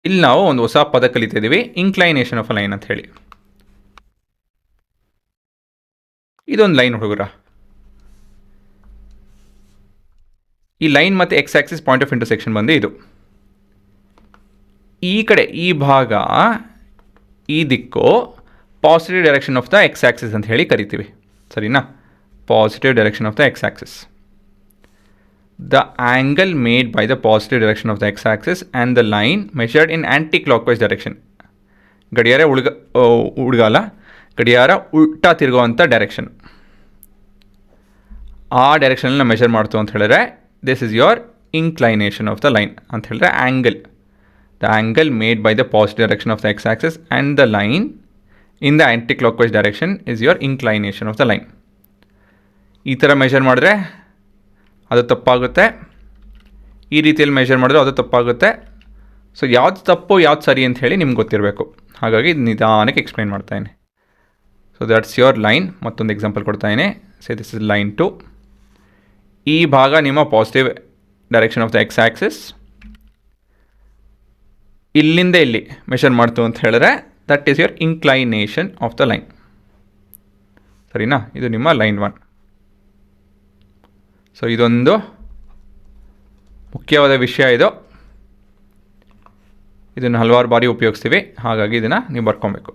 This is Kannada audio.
ಇಲ್ಲಿ ನಾವು ಒಂದು ಹೊಸ ಪದ ಕಲಿತಿದ್ದೀವಿ, ಇನ್ಕ್ಲೈನೇಷನ್ ಆಫ್ ಅ ಲೈನ್ ಅಂತ ಹೇಳಿ. ಇದೊಂದು ಲೈನ್ ಹುಡುಗರ. ಈ ಲೈನ್ ಮತ್ತು X Axis point of intersection ಬಂದು ಇದು. ಈ ಕಡೆ ಈ ಭಾಗ, ಈ ದಿಕ್ಕು positive direction of the X Axis ಅಂತ ಹೇಳಿ ಕರಿತೀವಿ, ಸರಿನಾ? Positive direction of the X Axis. The angle made by the positive direction of the x-axis and the line measured in anti-clockwise direction. ಗಡಿಯಾರ ಹುಡುಗಲ್ಲ, ಗಡಿಯಾರ ಉಲ್ಟಾ ತಿರುಗುವಂಥ ಡೈರೆಕ್ಷನ್. ಆ ಡೈರೆಕ್ಷನಲ್ಲಿ ಮೆಷರ್ ಮಾಡ್ತು ಅಂತ ಹೇಳಿದ್ರೆ this is your inclination of the line ಅಂತ ಹೇಳಿದ್ರೆ angle. The angle made by the positive direction of the X axis and the line in the anti clockwise direction is your inclination of the line. ಈ ಥರ ಮೆಷರ್ ಮಾಡಿದ್ರೆ ಅದು ತಪ್ಪಾಗುತ್ತೆ, ಈ ರೀತಿಯಲ್ಲಿ ಮೆಷರ್ ಮಾಡಿದ್ರೆ ಅದು ತಪ್ಪಾಗುತ್ತೆ. ಸೊ ಯಾವ್ದು ತಪ್ಪು ಯಾವ್ದು ಸರಿ ಅಂತ ಹೇಳಿ ನಿಮ್ಗೆ ಗೊತ್ತಿರಬೇಕು. ಹಾಗಾಗಿ ನಿಧಾನಕ್ಕೆ ಎಕ್ಸ್ಪ್ಲೈನ್ ಮಾಡ್ತಾಯಿನಿ. So that's your line. ಮತ್ತೊಂದು ಎಕ್ಸಾಂಪಲ್ ಕೊಡ್ತಾಯಿನಿ. Say this is line 2. ಈ ಭಾಗ ನಿಮ್ಮ positive direction of the X axis. ಇಲ್ಲಿಂದ ಇಲ್ಲಿ ಮೆಷರ್ ಮಾಡ್ತು ಅಂತ ಹೇಳಿದ್ರೆ that is your inclination of the line, ಸರಿನಾ? ಇದು ನಿಮ್ಮ ಲೈನ್ 1. ಸೊ ಇದೊಂದು ಮುಖ್ಯವಾದ ವಿಷಯ. ಇದನ್ನು ಹಲವಾರು ಬಾರಿ ಉಪಯೋಗಿಸ್ತೀವಿ, ಹಾಗಾಗಿ ಇದನ್ನು ನೀವು ಬರ್ಕೊಬೇಕು.